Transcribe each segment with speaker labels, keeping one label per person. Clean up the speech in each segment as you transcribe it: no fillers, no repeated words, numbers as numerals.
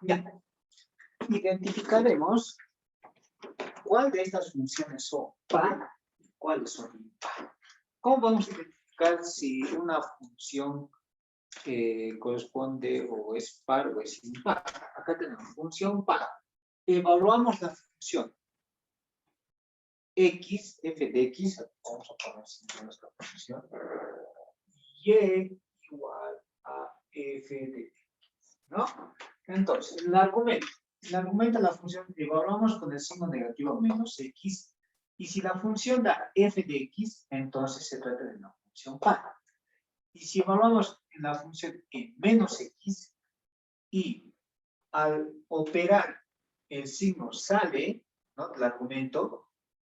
Speaker 1: Ya. Identificaremos cuál de estas funciones son par y cuáles son impar. ¿Cómo vamos a identificar si una función corresponde o es par o es impar? Acá tenemos función par. Evaluamos la función x, f de x, vamos a poner siempre nuestra función, y igual a f de x, ¿no? Entonces, el argumento de la función evaluamos con el signo negativo menos x, y si la función da f de x, entonces se trata de una función par. Y si evaluamos la función en menos x, y al operar el signo sale, ¿no?, del argumento,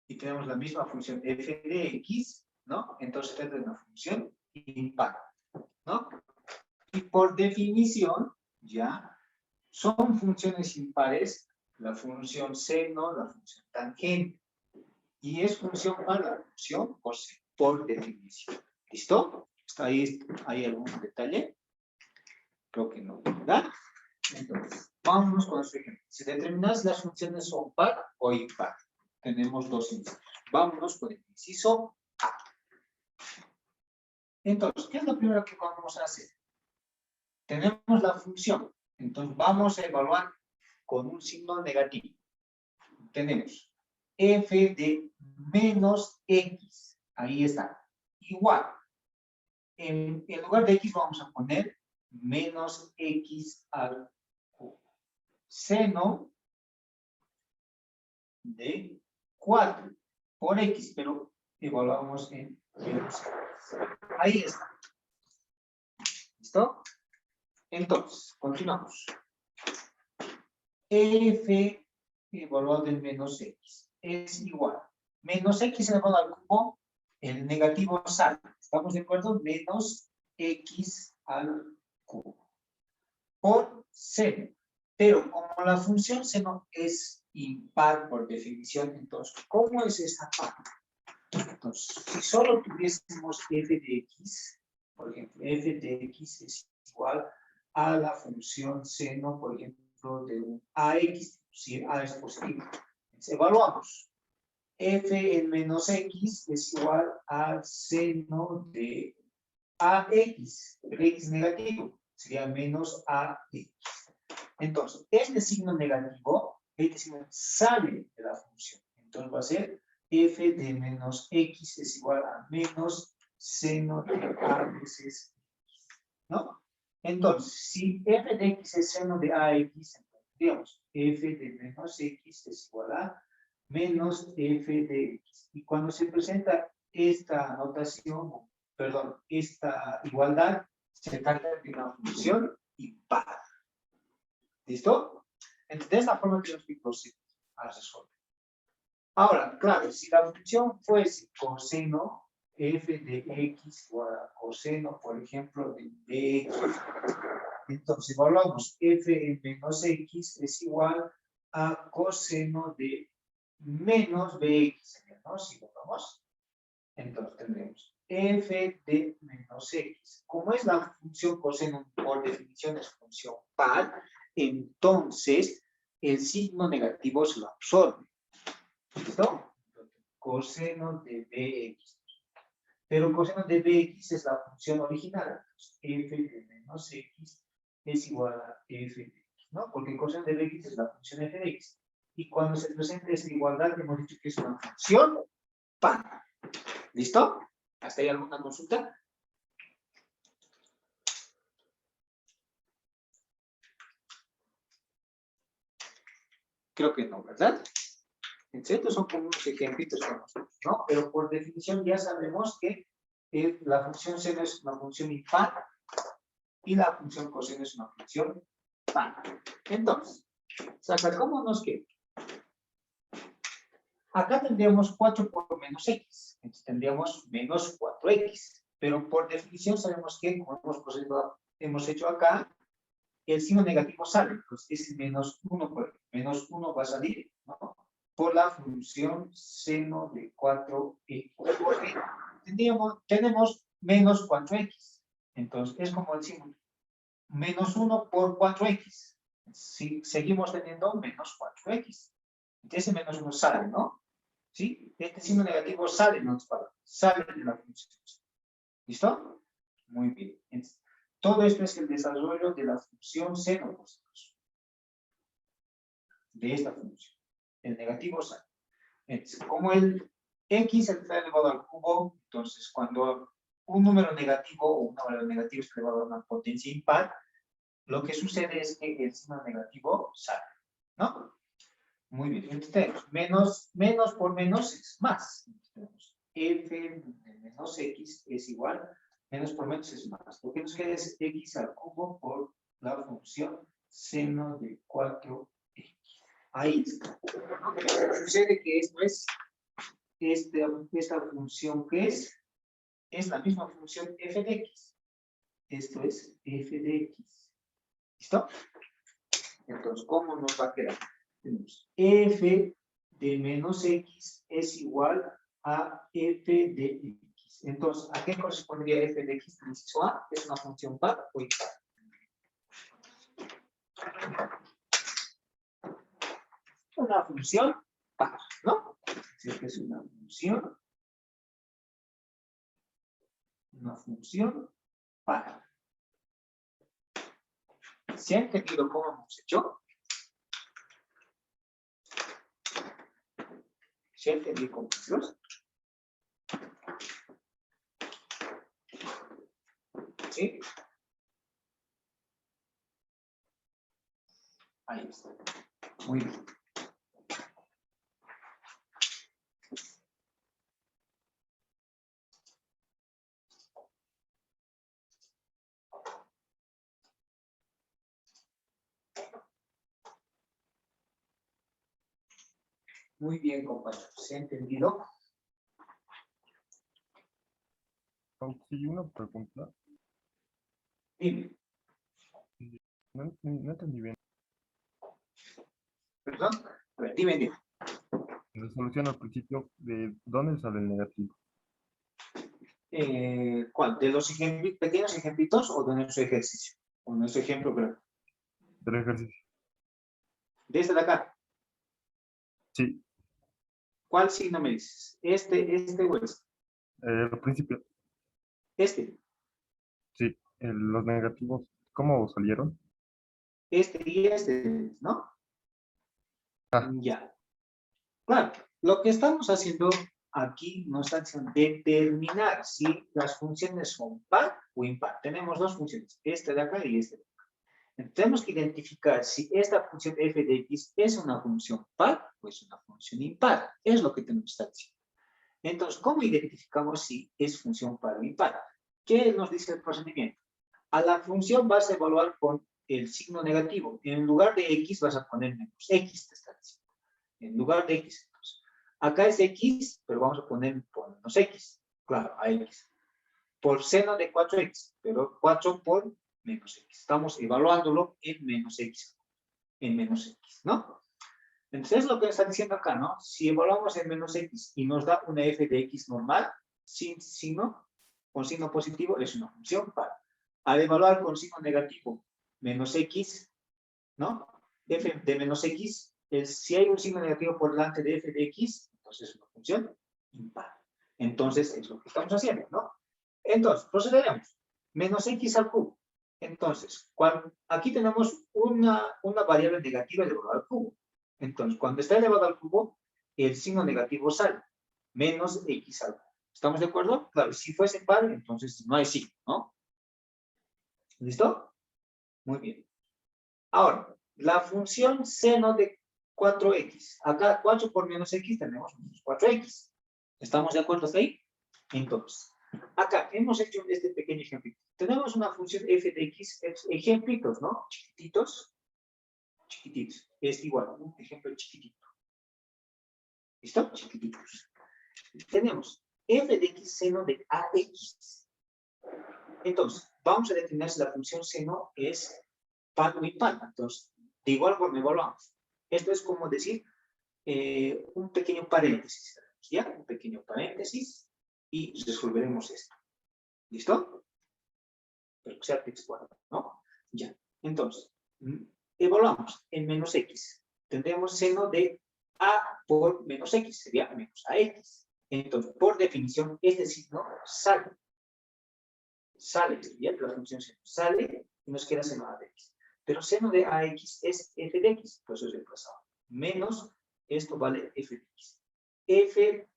Speaker 1: y tenemos la misma función f de x, ¿no? Entonces se trata de una función impar, ¿no? Y por definición, ya, son funciones impares la función seno, la función tangente. Y es función par la función coseno, por definición. ¿Listo? ¿Está ahí? ¿Hay algún detalle? Creo que no, ¿verdad? Entonces, vámonos con este ejemplo. Si determinadas las funciones son par o impar, tenemos dos incisos. Vámonos con el inciso A. Entonces, ¿qué es lo primero que vamos a hacer? Tenemos la función. Entonces, vamos a evaluar con un signo negativo. Tenemos f de menos x. Ahí está. Igual. En lugar de x vamos a poner menos x al cubo. Seno de 4 por x, pero evaluamos en menos x. Ahí está. ¿Listo? Entonces, continuamos. F evaluado en menos x es igual. Menos x elevado al cubo, el negativo sale. ¿Estamos de acuerdo? Menos x al cubo. Por seno. Pero como la función seno es impar por definición, entonces, ¿cómo es esta parte? Entonces, si solo tuviésemos f de x, por ejemplo, f de x es igual a la función seno, por ejemplo, de un ax, si a es positivo. Entonces, evaluamos. F en menos x es igual al seno de ax, pero x negativo, sería menos ax. Entonces, este signo negativo, este signo sale de la función. Entonces va a ser f de menos x es igual a menos seno de a veces x, ¿no? Entonces, si f de x es seno de ax, digamos, f de menos x es igual a menos f de x. Y cuando se presenta esta notación, perdón, esta igualdad, se trata de una función impar. ¿Listo? Entonces, de esta forma tenemos que proceder a resolver. Ahora, claro, si la función fuese coseno, f de x igual a coseno, por ejemplo, de bx, entonces evaluamos f en menos x es igual a coseno de menos bx, ¿no? Si lo vamos, entonces tendremos f de menos x. Como es la función coseno, por definición es función par, entonces el signo negativo se lo absorbe. ¿Listo? Coseno de bx. Pero coseno de bx es la función original. Entonces, f de menos x es igual a f de x, ¿no? Porque coseno de bx es la función f de x. Y cuando se presenta esta igualdad, hemos dicho que es una función par. ¿Listo? ¿Hasta ahí alguna consulta? Creo que no, ¿verdad? Estos son como unos ejemplitos con nosotros, ¿no? Pero por definición ya sabemos que la función seno es una función impar y la función coseno es una función par. Entonces, ¿cómo nos queda? Acá tendríamos 4 por menos x. Entonces tendríamos menos 4x. Pero por definición sabemos que, como hemos hecho acá, el signo negativo sale. Entonces es menos 1 por menos 1 va a salir, ¿no? Por la función seno de 4x. Tenemos menos 4x. Entonces es como decimos, menos 1 por 4x. Si seguimos teniendo menos 4x. Ese menos 1 sale, ¿no? ¿Sí? Este signo negativo sale, no sale de la función. ¿Listo? Muy bien. Entonces, todo esto es el desarrollo de la función seno coseno. De esta función. El negativo sale. Entonces, como el x está elevado al cubo, entonces cuando un número negativo o una variable negativa está elevado a una potencia impar, lo que sucede es que el signo negativo sale, ¿no? Muy bien. Entonces tenemos menos por menos es más. Entonces, tenemos f de menos x es igual, menos por menos es más. Lo que nos queda es x al cubo por la función seno de 4x. Ahí está. Sucede que esto es esta función que es la misma función f de x. Esto es f de x. ¿Listo? Entonces, ¿cómo nos va a quedar? Tenemos f de menos x es igual a f de x. Entonces, ¿a qué correspondería f de x? Inciso A, ¿es una función par o impar? Una función par, ¿no? Si es que es una función par. ¿Se ha entendido cómo hemos hecho? ¿Se ha entendido cómo hemos hecho? ¿Sí? Ahí está. Muy bien. Muy bien, compañeros. ¿Se ha entendido?
Speaker 2: Sí, una pregunta.
Speaker 1: Dime.
Speaker 2: No entendí bien.
Speaker 1: ¿Perdón? A ver, dime.
Speaker 2: La solución al principio, ¿de dónde sale el negativo?
Speaker 1: ¿Cuál? ¿De los pequeños ejemplitos o de nuestro ejercicio? O nuestro ejemplo, pero
Speaker 2: Del ejercicio.
Speaker 1: de este de acá.
Speaker 2: Sí,
Speaker 1: ¿Cuál signo me dices? ¿Este o este?
Speaker 2: al principio.
Speaker 1: Este.
Speaker 2: Sí, los negativos, ¿cómo salieron?
Speaker 1: Este y este, ¿no?
Speaker 2: Ah,
Speaker 1: Ya. Claro, lo que estamos haciendo aquí nos está haciendo determinar si las funciones son par o impar. Tenemos dos funciones, esta de acá y esta de acá. Entonces, tenemos que identificar si esta función f de x es una función par o es una función impar. Es lo que tenemos que estar diciendo. Entonces, ¿cómo identificamos si es función par o impar? ¿Qué nos dice el procedimiento? A la función vas a evaluar con el signo negativo. En lugar de x vas a poner menos x, te está diciendo. En lugar de x. Entonces, acá es x, pero vamos a poner por menos x. Claro, a x. Por seno de 4x, pero 4 por menos x. Estamos evaluándolo en menos x. En menos x, ¿no? Entonces, es lo que está diciendo acá, ¿no? Si evaluamos en menos x y nos da una f de x normal, sin signo, con signo positivo, es una función par. Al evaluar con signo negativo, menos x, ¿no? F de menos x, si hay un signo negativo por delante de f de x, entonces es una función impar. Entonces, es lo que estamos haciendo, ¿no? Entonces, procederemos. Menos x al cubo. Entonces, aquí tenemos una variable negativa elevada al cubo. Entonces, cuando está elevado al cubo, el signo negativo sale. Menos x al cubo. ¿Estamos de acuerdo? Claro, si fuese par, entonces no hay signo, ¿no? ¿Listo? Muy bien. Ahora, la función seno de 4x. Acá 4 por menos x tenemos menos 4x. ¿Estamos de acuerdo hasta ahí? Entonces, acá hemos hecho este pequeño ejemplo. Tenemos una función f de x, ejemplitos, ¿no? Chiquititos. Chiquititos. Es igual, un ejemplo chiquitito. ¿Listo? Chiquititos. Tenemos f de x seno de ax. Entonces, vamos a determinar si la función seno es par o impar. Entonces, de igual forma evaluamos. Esto es como decir un pequeño paréntesis. ¿Ya? Un pequeño paréntesis y resolveremos esto. ¿Listo? Pero que sea textual, ¿no? Ya. Entonces, Evaluamos en menos x. Tendremos seno de a por menos x, sería menos ax. Entonces, por definición, este signo sale. Sale, ¿ya? La función seno sale y nos queda seno de x. Pero seno de ax es f de x, por eso es reemplazado. Menos, esto vale f de x. F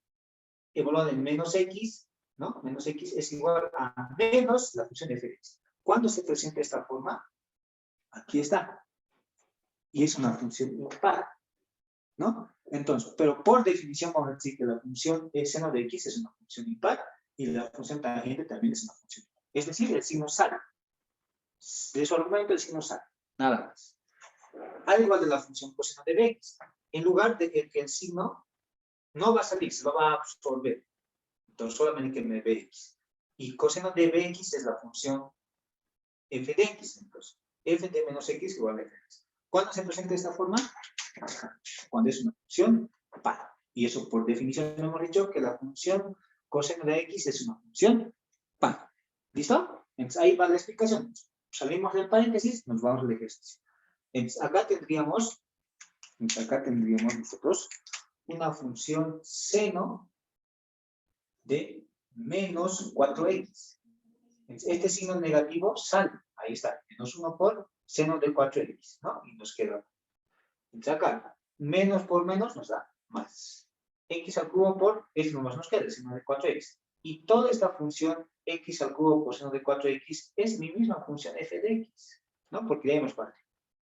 Speaker 1: evaluado en menos x, ¿no? Menos x es igual a menos la función f de x. ¿Cuándo se presenta esta forma? Aquí está. Y es una función impar, ¿no? Entonces, pero por definición vamos a decir que la función seno de x es una función impar y la función tangente también es una función impar. Es decir, el signo sale. De su argumento el signo sale, nada más. Al igual de la función coseno de bx, en lugar de que el signo no va a salir, se lo va a absorber. Entonces solamente que me bx. Y coseno de bx es la función f de x. Entonces, f de menos x igual a f de x. ¿Cuándo se presenta de esta forma? Cuando es una función par. Y eso por definición hemos dicho que la función coseno de x es una función par. ¿Listo? Entonces ahí va la explicación. Salimos del paréntesis, nos vamos al ejercicio. Entonces acá tendríamos nosotros una función seno de menos 4x. Entonces, este signo negativo sale. Ahí está, menos 1 por seno de 4x, ¿no? Y nos queda. Entonces acá, menos por menos nos da más. X al cubo por, x nomás nos queda, el seno de 4x. Y toda esta función x al cubo por seno de 4x es mi misma función f de x, ¿no? Porque ya hemos partido.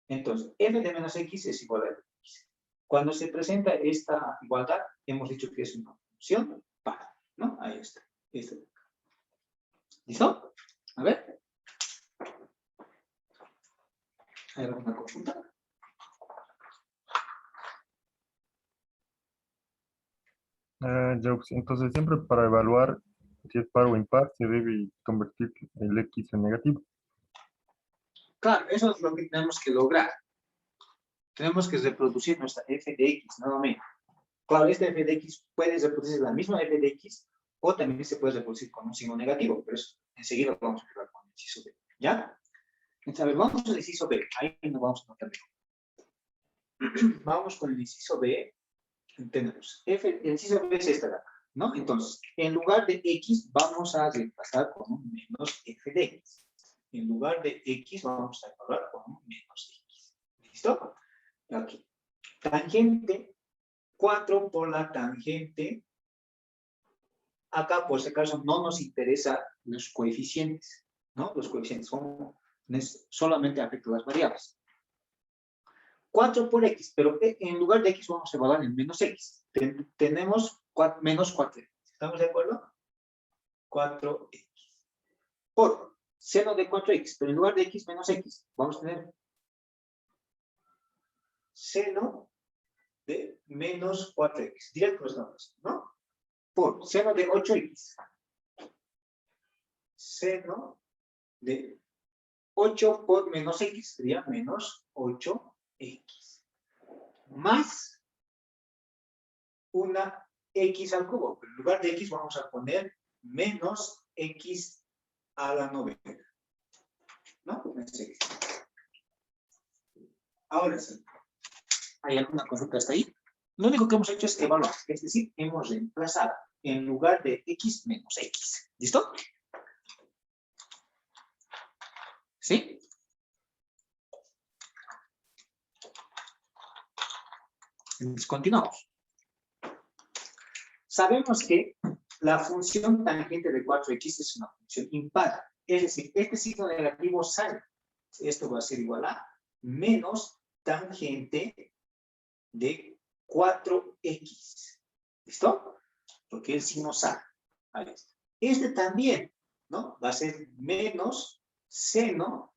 Speaker 1: Entonces, f de menos x es igual a f de x. Cuando se presenta esta igualdad, hemos dicho que es una función par, ¿no? Ahí está. ¿Listo? A ver. ¿Hay alguna consulta?
Speaker 2: Entonces, siempre para evaluar si es par o impar, se debe convertir el x en negativo.
Speaker 1: Claro, eso es lo que tenemos que lograr. Tenemos que reproducir nuestra f de x nuevamente. Claro, esta f de x puede reproducirse la misma f de x o también se puede reproducir con un signo negativo, pero eso enseguida vamos a hablar con el inciso b. ¿Ya? Entonces, a ver, vamos al inciso b. Ahí nos vamos a notar mejor. Vamos con el inciso b. Tenemos el inciso b es esta de acá, ¿no? Entonces, en lugar de x, vamos a reemplazar con un menos f de x. En lugar de x, vamos a evaluar con un menos x. ¿Listo? Aquí. Tangente 4 por la tangente. Acá, por si acaso, no nos interesan los coeficientes, ¿no? Los coeficientes solamente afectan las variables. 4 por x, pero en lugar de x vamos a evaluar en menos x. Tenemos menos 4x. ¿Estamos de acuerdo? 4x. Por seno de 4x, pero en lugar de x menos x, vamos a tener seno de menos 4x. Directo los nombres, ¿no? Por seno de 8x. Seno de 8 por menos x sería menos 8x. Más una x al cubo. En lugar de x vamos a poner menos x a la novena. ¿No? Ahora sí. ¿Hay alguna consulta hasta ahí? Lo único que hemos hecho es evaluar. Es decir, hemos reemplazado en lugar de x menos x. ¿Listo? ¿Sí? Entonces, continuamos. Sabemos que la función tangente de 4x es una función impar. Es decir, este signo negativo sale. Esto va a ser igual a menos tangente de 4x. ¿Listo? Porque el signo sale. Ahí está. Este también, ¿no? Va a ser menos seno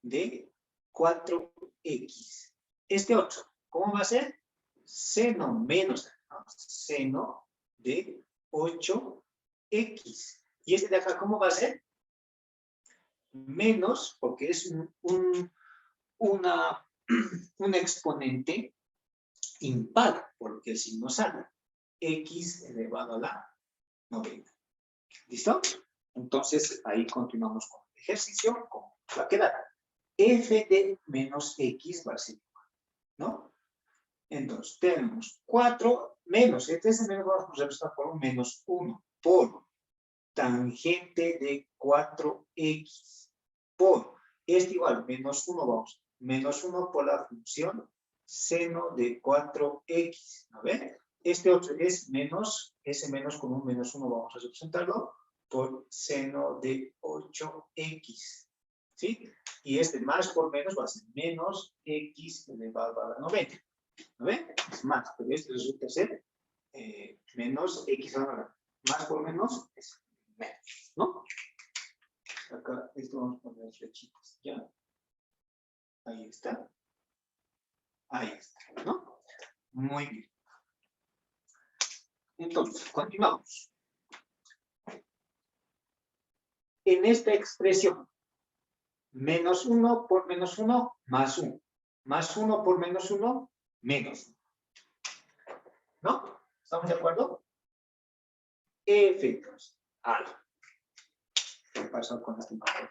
Speaker 1: de 4x. Este otro, ¿cómo va a ser? Seno menos seno de 8x. Y este de acá, ¿cómo va a ser? Menos, porque es un exponente impar, porque el signo sale. X elevado a la 90. ¿Listo? Entonces, ahí continuamos con el ejercicio, ¿cómo va a quedar? f de menos x va a ser igual, ¿no? Entonces, tenemos 4 menos, este es el menos, vamos a representar por un menos 1 por tangente de 4x por, este igual, menos 1, vamos, menos 1 por la función seno de 4x, ¿no ven? Este otro es menos, ese menos con un menos 1 vamos a representarlo por seno de 8x, ¿sí? Y este más por menos va a ser menos x elevado a la 90, ¿no ven? Es más, pero este resulta ser menos x elevado a la más por menos es menos, ¿no? Acá esto vamos a poner flechitas, ¿ya? Ahí está. Ahí está, ¿no? Muy bien. Entonces, continuamos. En esta expresión, menos 1 por menos 1, más 1. Más 1 por menos 1, menos 1. ¿No? ¿Estamos de acuerdo? Efectos. Algo. ¿Qué pasó con este papel?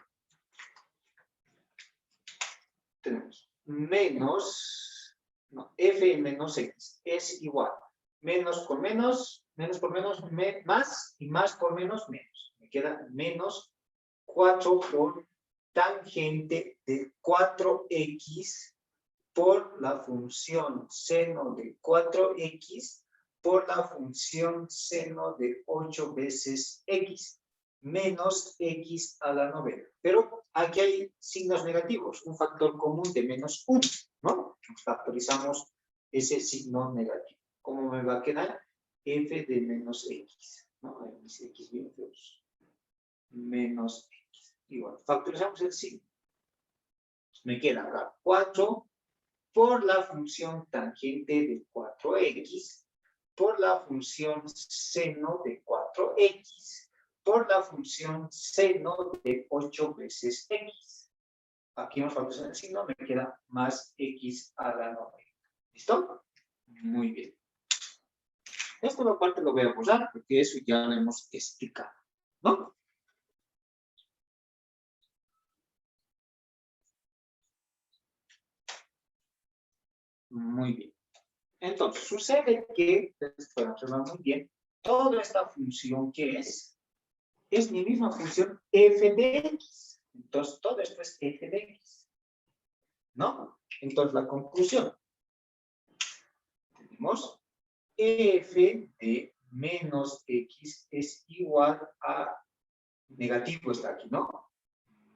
Speaker 1: Tenemos menos, no, f menos x es igual. Menos por menos, más, y más por menos, menos. Me queda menos 4 por tangente de 4x por la función seno de 4x por la función seno de 8 veces x menos x a la novena. Pero aquí hay signos negativos, un factor común de menos 1, ¿no? Factorizamos ese signo negativo. ¿Cómo me va a quedar? F de menos x, ¿no? Ahí dice x bien feos. Menos x. Igual, factorizamos el signo. Me queda acá 4 por la función tangente de 4x por la función seno de 4x por la función seno de 8 veces x. Aquí nos falta el signo, me queda más x a la 90. ¿Listo? Muy bien. Esta parte lo voy a borrar porque eso ya lo hemos explicado, ¿no? Muy bien. Entonces, sucede que, para observar muy bien, toda esta función que es mi misma función f de x. Entonces, todo esto es f de x. ¿No? Entonces, la conclusión. Tenemos f de menos x es igual a, negativo está aquí, ¿no?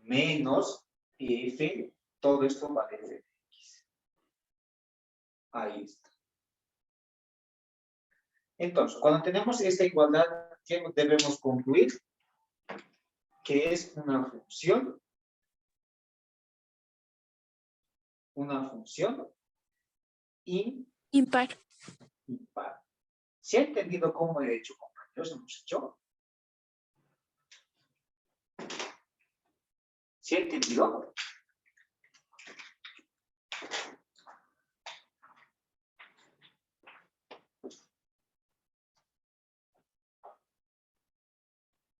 Speaker 1: Menos f, todo esto vale f de x. Ahí está. Entonces, cuando tenemos esta igualdad, ¿qué debemos concluir? Que es una función
Speaker 3: impar.
Speaker 1: Impar. ¿Se ha entendido cómo he hecho, compañeros? ¿Hemos hecho? ¿Se ha entendido?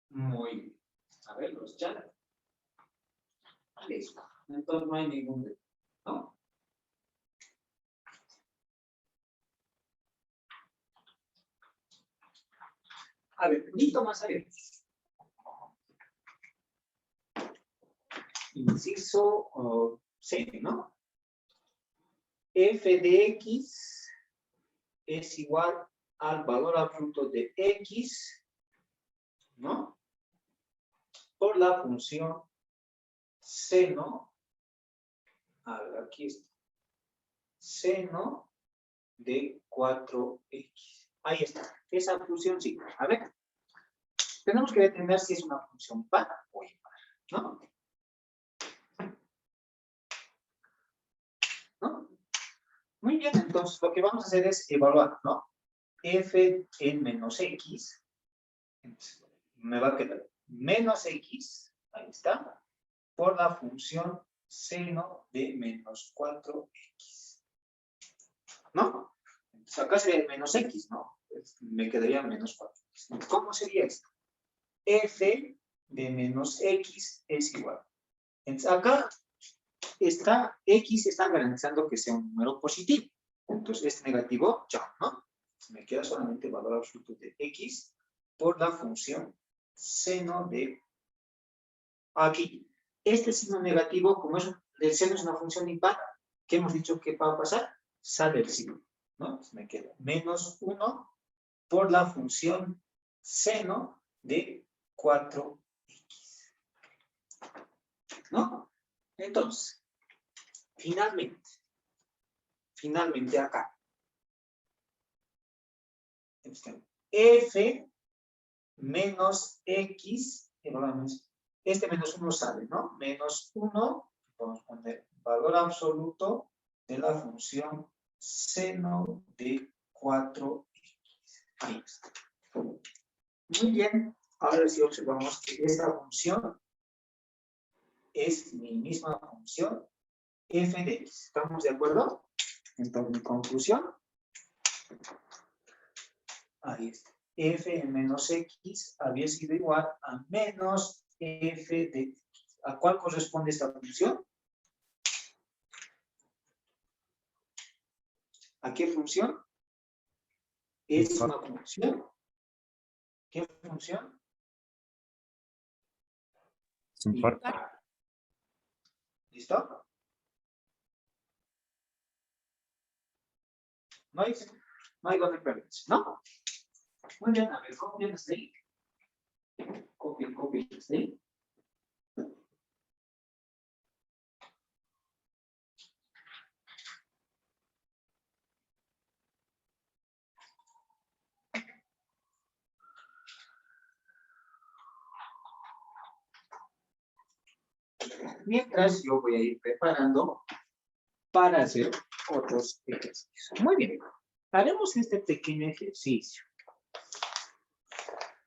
Speaker 1: Muy bien. A ver, los chats. Listo. Entonces no hay ningún, ¿no? A ver, un poquito más abierto. Inciso C, ¿no? F de x es igual al valor absoluto de x, ¿no? Por la función seno, a ver, aquí está, seno de 4x. Ahí está, esa función sí. A ver, tenemos que determinar si es una función par o impar, ¿no? ¿No? Muy bien, entonces lo que vamos a hacer es evaluar, ¿no? F en menos x, me va a quedar menos x, ahí está, por la función seno de menos 4x. ¿No? Entonces acá sería menos x, ¿no? Me quedaría menos 4x. ¿Cómo sería esto? F de menos x es igual. Entonces acá X está garantizando que sea un número positivo. Entonces, este negativo, chao, ¿no? Me queda solamente el valor absoluto de X por la función seno de aquí. Este signo negativo, como el seno es una función impar, ¿qué hemos dicho que va a pasar? Sale el signo, ¿no? Entonces me queda menos 1 por la función seno de 4X. ¿No? Entonces, finalmente acá, F menos X, este menos 1 sale, ¿no? Menos 1, vamos a poner valor absoluto de la función seno de 4X. Ahí está. Muy bien, ahora sí observamos que esta función es mi misma función f de x. ¿Estamos de acuerdo? Entonces, mi conclusión, ahí está. F menos x había sido igual a menos f de x. ¿A cuál corresponde esta función? ¿A qué función? Es una función. ¿Qué función? Impar. ¿Listo? No hay donde perderse, ¿no? Muy bien, a ver, copien este link. Copien este link. Mientras yo voy a ir preparando para hacer otros ejercicios. Muy bien, haremos este pequeño ejercicio.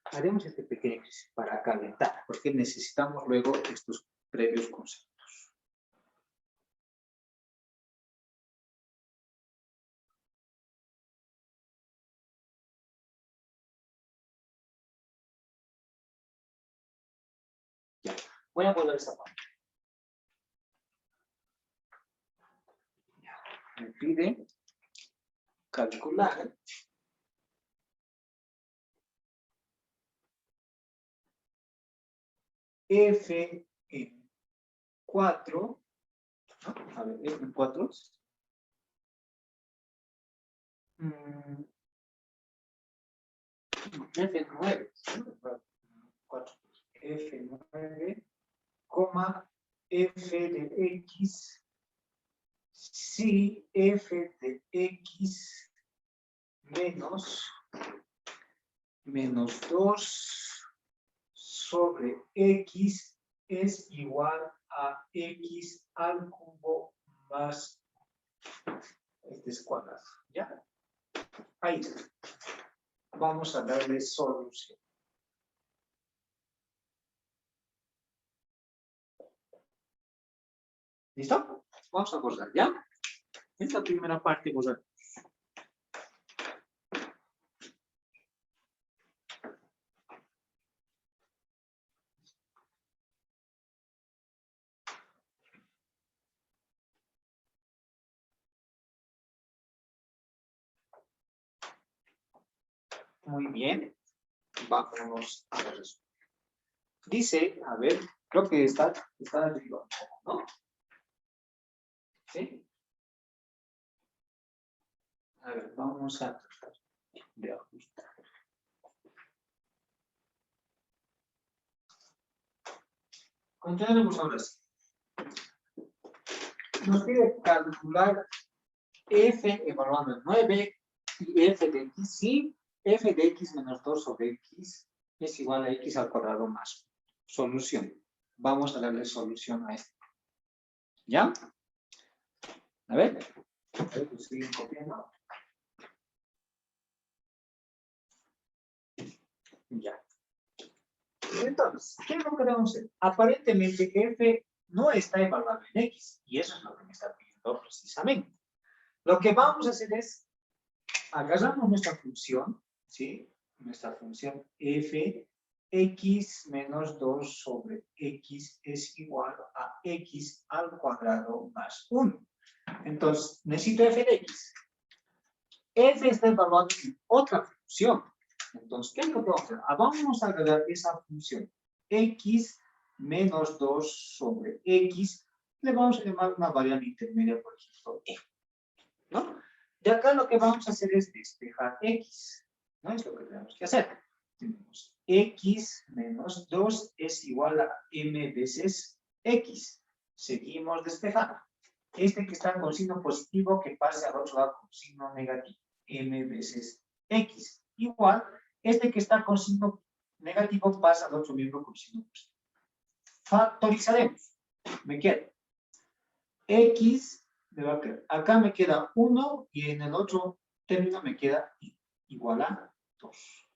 Speaker 1: Haremos este pequeño ejercicio para calentar, porque necesitamos luego estos previos conceptos. Ya, voy a volver esta parte. Me pide calcular f en 4, ¿no? A ver, f en 4. F9, 4, F9, coma, f de x, si f de x menos 2 sobre x es igual a x al cubo más este cuadrado, ¿ya? Ahí está. Vamos a darle solución. ¿Listo? Vamos a borrar, ¿ya? Esta primera parte borrar. Muy bien. Vámonos a ver eso. Dice, a ver, creo que está arriba, ¿no? ¿Sí? A ver, vamos a tratar de ajustar. Continuemos ahora sí. Nos pide calcular f evaluando el 9 y f de x, sí, f de x menos 2 sobre x es igual a x al cuadrado más solución. Vamos a darle solución a esto. ¿Ya? A ver, pues siguen copiando. Ya. Entonces, ¿qué es lo que debemos hacer? Aparentemente f no está evaluado en x, y eso es lo que me está pidiendo precisamente. Lo que vamos a hacer es, agarramos nuestra función, ¿sí? Nuestra función f x menos 2 sobre x es igual a x al cuadrado más 1. Entonces, necesito f de x. F está evaluado en otra función. Entonces, ¿qué es lo que vamos a hacer? Vamos a agregar esa función x menos 2 sobre x. Le vamos a llamar una variable intermedia, por ejemplo, e. ¿No? De acá lo que vamos a hacer es despejar x. ¿No? Es lo que tenemos que hacer. Tenemos x menos 2 es igual a m veces x. Seguimos despejando. Este que está con signo positivo que pase al otro lado con signo negativo. M veces x. Igual, este que está con signo negativo pasa al otro miembro con signo positivo. Factorizaremos. Me queda x, me va a quedar. Acá me queda 1 y en el otro término me queda igual a 2.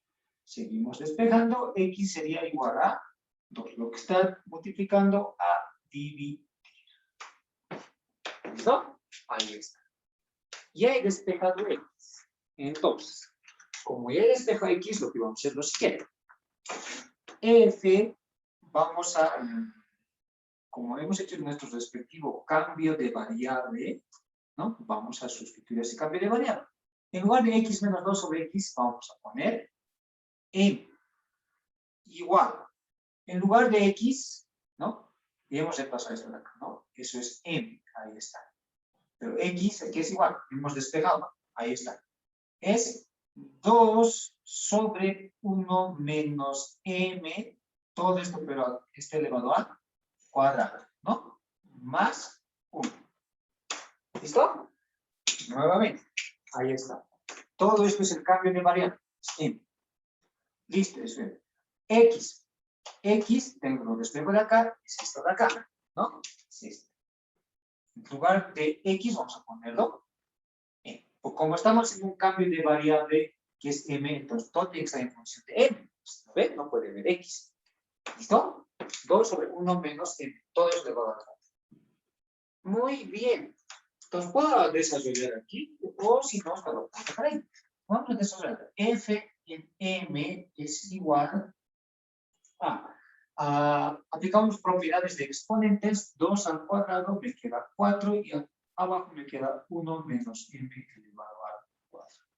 Speaker 1: Seguimos despejando. X sería igual a 2. Lo que está multiplicando a dividir. ¿Listo? Ahí está. Ya he despejado X. Entonces, como ya he despejado X, lo que vamos a hacer es lo siguiente. F, vamos a, como hemos hecho en nuestro respectivo cambio de variable, ¿no? Vamos a sustituir ese cambio de variable. En lugar de X menos 2 sobre X, vamos a poner M. Igual. En lugar de X, ¿no? Y hemos reemplazado esto de acá, ¿no? Eso es M. Ahí está. Pero X, que es igual, hemos despejado, ahí está. Es 2 sobre 1 menos m, todo esto, pero este elevado al cuadrado, ¿no? Más 1. ¿Listo? Nuevamente, ahí está. Todo esto es el cambio de variable, m. Listo, eso es. X, tengo lo despejo de acá, es esto de acá, ¿no? Es esto. En lugar de X vamos a ponerlo M. Pues como estamos en un cambio de variable que es M, entonces todo tiene que estar en función de M. ¿Lo ven? No puede ver X. ¿Listo? 2 sobre 1 menos M. Todo eso le va a dar. Muy bien. Entonces puedo desarrollar aquí, o si no, hasta lo pongo por ahí. Vamos a desarrollar. F en M es igual aplicamos propiedades de exponentes, 2 al cuadrado me queda 4 y abajo me queda 1 menos m elevado al cuadrado.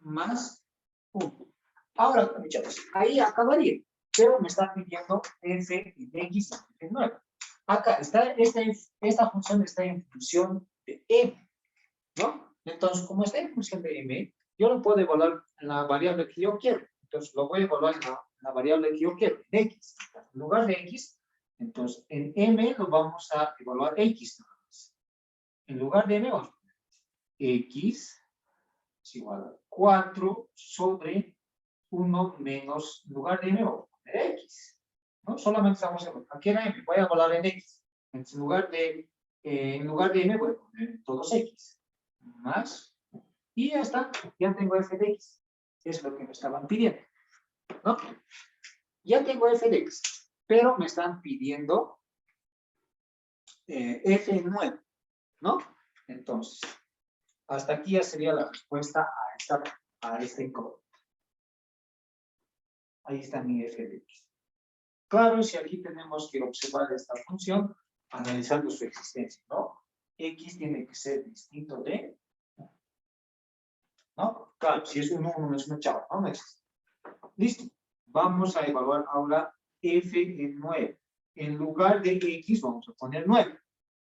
Speaker 1: Más 1. Ahora, muchachos, ahí acabaría, pero me está pidiendo f y x en 9. Acá está, esta función está en función de m, ¿no? Entonces, como está en función de m, yo lo puedo evaluar en la variable que yo quiero. Entonces, lo voy a evaluar en la variable que yo quiero, en x. En lugar de x, entonces, en m lo vamos a evaluar x. En lugar de m, vamos a poner x es igual a 4 sobre 1 menos, en lugar de m, vamos a poner x. ¿No? Solamente estamos en, aquí era m, voy a evaluar en x. Entonces, en lugar de m, voy a poner todos x. Más, y ya está, ya tengo f de x. Es lo que me estaban pidiendo, ¿no? Ya tengo f de x, pero me están pidiendo f9, ¿no? Entonces, hasta aquí ya sería la respuesta a esta incógnita. Ahí está mi f de x. Claro, si aquí tenemos que observar esta función, analizando su existencia, ¿no? X tiene que ser distinto de, ¿no? Claro, si es un 1, no es una chava, ¿no? No existe. Listo. Vamos a evaluar ahora f en 9. En lugar de x vamos a poner 9,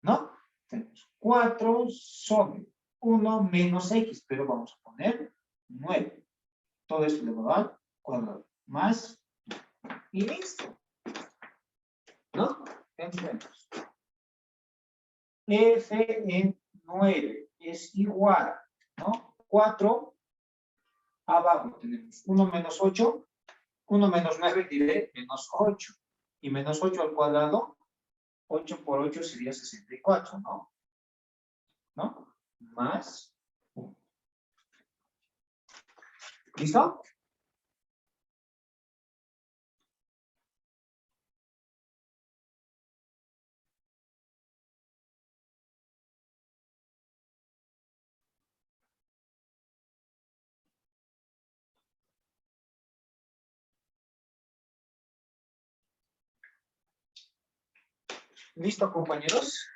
Speaker 1: ¿no? Tenemos 4 sobre 1 menos x, pero vamos a poner 9. Todo esto le va a dar cuadrado. Más y listo. ¿No? Entonces, f en 9 es igual, ¿no? 4, abajo tenemos 1 menos 8, 1 menos 9 diré menos 8. Y menos 8 al cuadrado, 8 por 8 sería 64, ¿no? ¿No? Más 1. ¿Listo? ¿Listo, compañeros?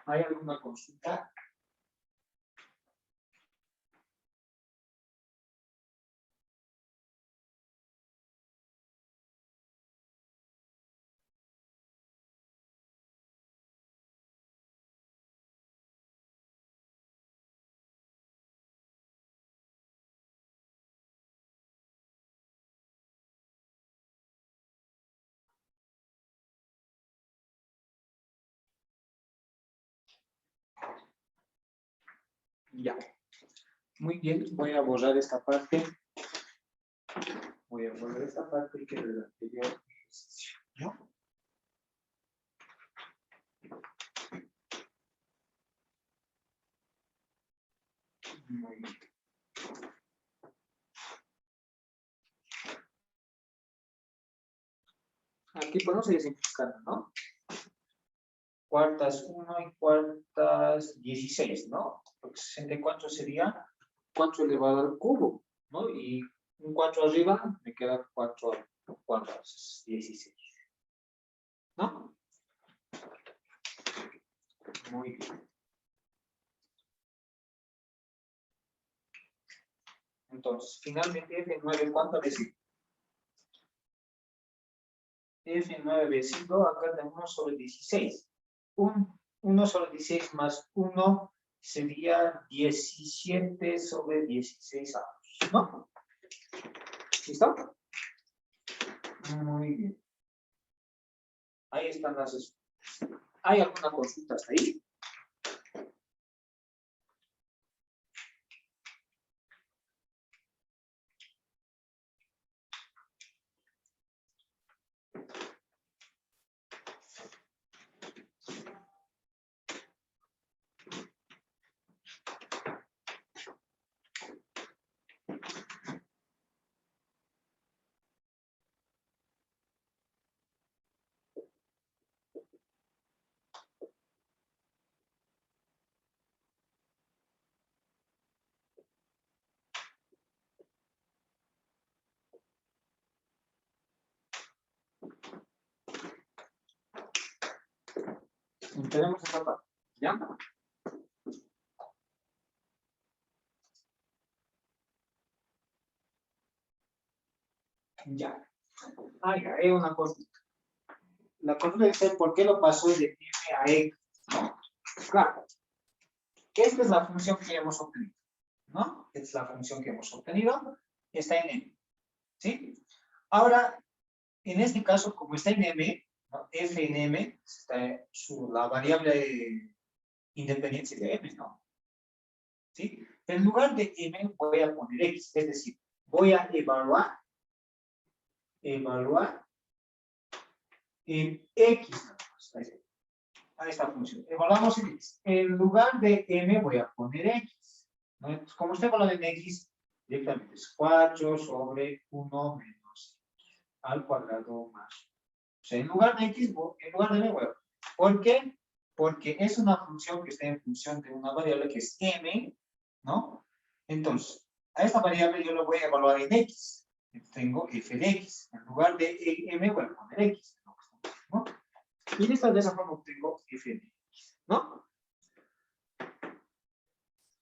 Speaker 1: ¿Hay alguna consulta? Ya. Muy bien, voy a borrar esta parte. Voy a borrar esta parte y que el anterior ejercicio. ¿No? Muy bien. Aquí podemos ir simplificando, ¿no? Cuartas 1 y cuartas 16, ¿no? Porque 64 sería 4 elevado al cubo, ¿no? Y un 4 arriba me queda 4 cuartas 16, ¿no? Muy bien. Entonces, finalmente F9, ¿cuánto recibe? F9 vencido, acá tenemos 1 sobre 16. 1 sobre 16 más 1 sería 17 sobre 16 avos, ¿no? ¿Listo? Muy bien. Ahí están las respuestas. ¿Hay alguna consulta hasta ahí? Tenemos esa parte, ¿ya? Ya. Hay una consulta. La consulta dice, ¿por qué lo pasó de M a X? ¿No? Claro. Esta es la función que hemos obtenido, ¿no? Esta es la función que hemos obtenido. Está en M, ¿sí? Ahora, en este caso, como está en M, ¿no? F en M, está la variable independencia de M, ¿no? ¿Sí? En lugar de M voy a poner X, es decir, voy a evaluar en X. A esta función. Evaluamos en X. En lugar de M voy a poner X, ¿no? Entonces, como está evaluado en X, directamente es 4 sobre 1 menos X al cuadrado más. O sea, en lugar de X, en lugar de M voy a poner. ¿Por qué? Porque es una función que está en función de una variable que es M, ¿no? Entonces, a esta variable yo lo voy a evaluar en X. Tengo f de X. En lugar de M voy a poner X, ¿no? Y de esa forma obtengo f de X, ¿no?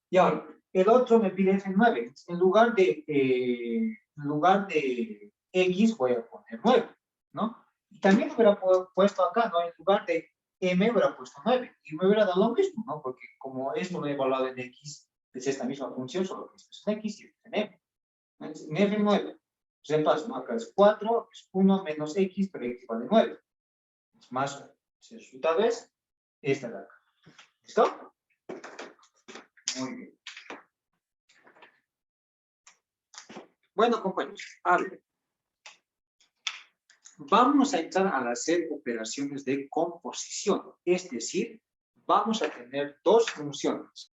Speaker 1: Y ahora, el otro me pide f9. En lugar de X voy a poner 9, ¿no? Y también hubiera puesto acá, ¿no? En lugar de M hubiera puesto 9. Y me hubiera dado lo mismo, ¿no? Porque como esto lo he evaluado en X, es esta misma función, solo que esto es en X y esto es en M. En F9, repaso, ¿no? Acá es 4, es 1 menos X, pero X vale 9. Más o menos. El resultado es esta de acá. ¿Listo? Muy bien. Bueno, compañeros, a ver. Vamos a entrar a hacer operaciones de composición. Es decir, vamos a tener dos funciones.